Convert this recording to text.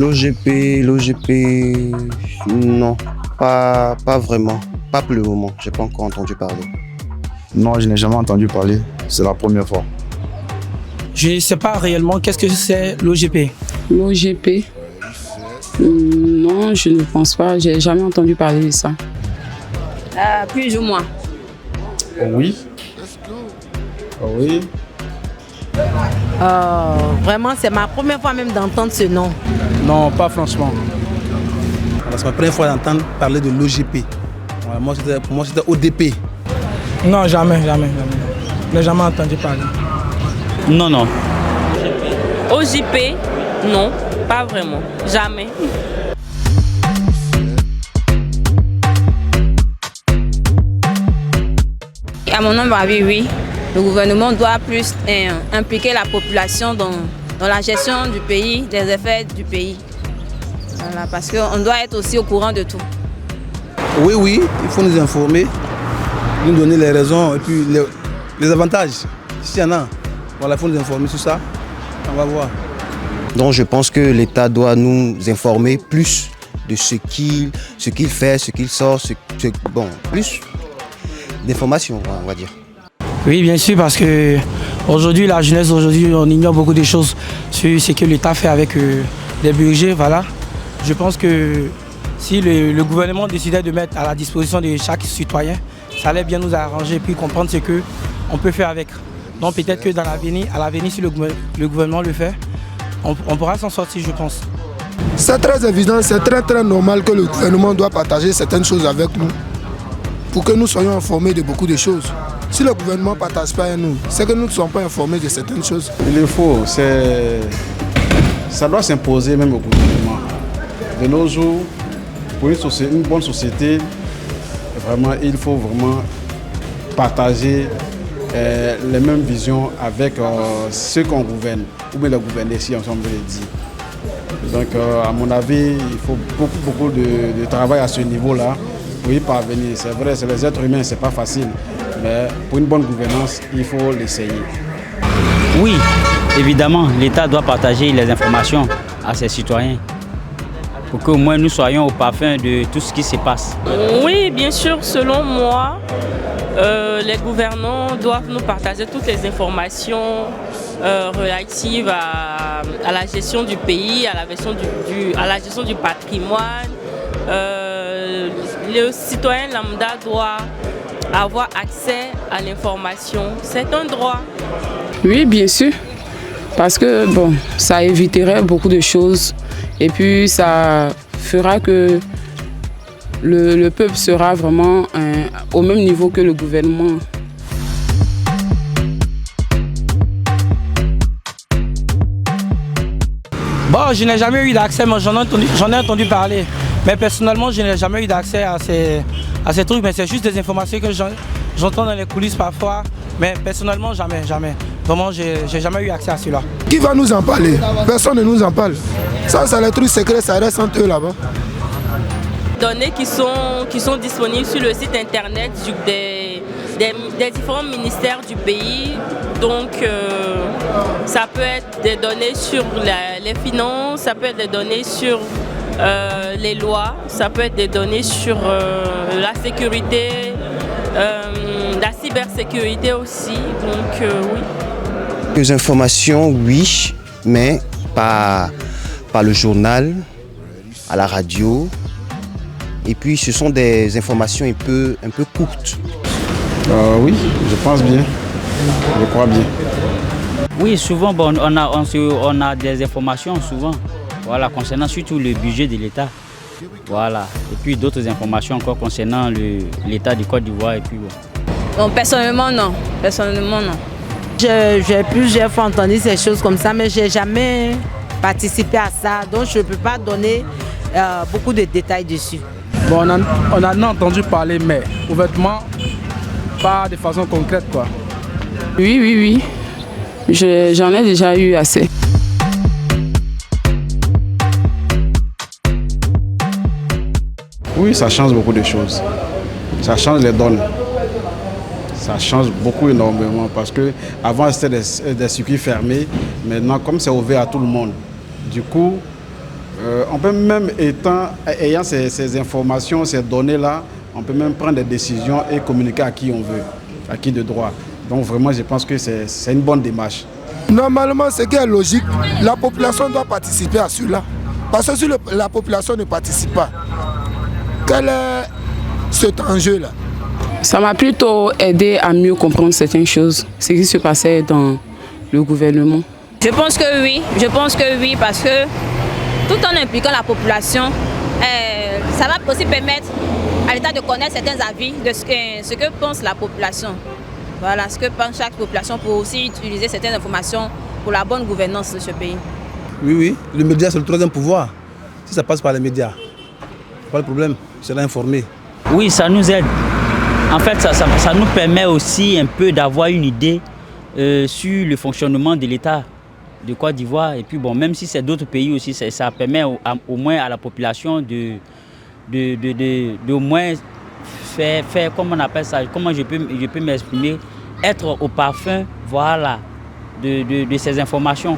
L'OGP, non, pas vraiment. Pas pour le moment, j'ai pas encore entendu parler. Non, je n'ai jamais entendu parler, c'est la première fois. Je ne sais pas réellement qu'est-ce que c'est l'OGP. L'OGP, non, je ne pense pas, j'ai jamais entendu parler de ça. Plus ou moins. Oh oui. Oh oui. Vraiment, c'est ma première fois même d'entendre ce nom. Non, pas franchement. C'est ma première fois d'entendre parler de l'OGP. Pour moi, c'était ODP. Non, jamais. Je n'ai jamais entendu parler. Non. OJP, non, pas vraiment, jamais. À mon avis, oui. Le gouvernement doit plus impliquer la population dans la gestion du pays, des effets du pays. Voilà, parce qu'on doit être aussi au courant de tout. Oui, il faut nous informer, nous donner les raisons et puis les avantages. S'il y en a, voilà, il faut nous informer sur ça. On va voir. Donc je pense que l'État doit nous informer plus de ce qu'il fait, ce qu'il sort, plus d'informations, on va dire. Oui, bien sûr, parce que aujourd'hui, la jeunesse, on ignore beaucoup de choses sur ce que l'État fait avec les budgets. Voilà. Je pense que si le gouvernement décidait de mettre à la disposition de chaque citoyen, ça allait bien nous arranger et puis comprendre ce qu'on peut faire avec. Donc peut-être que à l'avenir, si le gouvernement le fait, on pourra s'en sortir, je pense. C'est très évident, c'est très normal que le gouvernement doit partager certaines choses avec nous pour que nous soyons informés de beaucoup de choses. Si le gouvernement ne partage pas avec nous, c'est que nous ne sommes pas informés de certaines choses. Il le faut, ça doit s'imposer même au gouvernement. De nos jours, pour une bonne société, vraiment, il faut vraiment partager les mêmes visions avec ceux qu'on gouverne, ou bien le gouverner si on veut le dire. Donc à mon avis, il faut beaucoup de travail à ce niveau-là pour y parvenir. C'est vrai, c'est les êtres humains, c'est pas facile, mais pour une bonne gouvernance, il faut l'essayer. Oui, évidemment, l'État doit partager les informations à ses citoyens pour qu'au moins nous soyons au parfum de tout ce qui se passe. Oui, bien sûr, selon moi, les gouvernants doivent nous partager toutes les informations relatives à la gestion du pays, à la gestion du patrimoine. Le citoyen lambda doit avoir accès à l'information. C'est un droit. Oui, bien sûr, parce que ça éviterait beaucoup de choses et puis ça fera que le peuple sera vraiment au même niveau que le gouvernement. Bon, je n'ai jamais eu d'accès, mais j'en ai entendu parler. Mais personnellement, je n'ai jamais eu d'accès à ces trucs, mais c'est juste des informations que j'entends dans les coulisses parfois. Mais personnellement, jamais. Vraiment, j'ai jamais eu accès à cela. Qui va nous en parler? Personne ne nous en parle. Ça, c'est les trucs secrets, ça reste entre eux là-bas. Données qui sont disponibles sur le site internet des différents ministères du pays. Donc, ça peut être des données sur les finances, ça peut être des données sur les lois, ça peut être des données sur la sécurité, la cybersécurité aussi. Donc, oui. Les informations, oui, mais pas le journal, à la radio. Et puis ce sont des informations un peu courtes. Oui, je pense bien. Je crois bien. Oui, souvent on a des informations souvent, voilà, concernant surtout le budget de l'État. Voilà. Et puis d'autres informations encore concernant l'État du Côte d'Ivoire. Et puis, Bon, personnellement, non. J'ai plusieurs fois entendu ces choses comme ça, mais je n'ai jamais participé à ça. Donc je ne peux pas donner beaucoup de détails dessus. Bon, on a entendu parler, mais ouvertement, pas de façon concrète, quoi. Oui. J'en ai déjà eu assez. Oui, ça change beaucoup de choses. Ça change les donnes. Ça change beaucoup énormément parce que avant c'était des circuits fermés. Maintenant, comme c'est ouvert à tout le monde, du coup, On peut même, ayant ces informations, ces données-là, on peut même prendre des décisions et communiquer à qui on veut, à qui de droit. Donc vraiment, je pense que c'est une bonne démarche. Normalement, ce qui est logique, la population doit participer à cela. Parce que si la population ne participe pas, quel est cet enjeu-là? Ça m'a plutôt aidé à mieux comprendre certaines choses, ce qui se passait dans le gouvernement. Je pense que oui, parce que tout en impliquant la population, ça va aussi permettre à l'État de connaître certains avis de ce que pense la population. Voilà, ce que pense chaque population pour aussi utiliser certaines informations pour la bonne gouvernance de ce pays. Oui, le média c'est le troisième pouvoir. Si ça passe par les médias, pas de problème, c'est informé. Oui, ça nous aide. En fait, ça nous permet aussi un peu d'avoir une idée sur le fonctionnement de l'État de Côte d'Ivoire. Et puis bon, même si c'est d'autres pays aussi, ça permet au moins à la population de au moins faire, comment on appelle ça, comment je peux m'exprimer, être au parfum, voilà, de ces informations.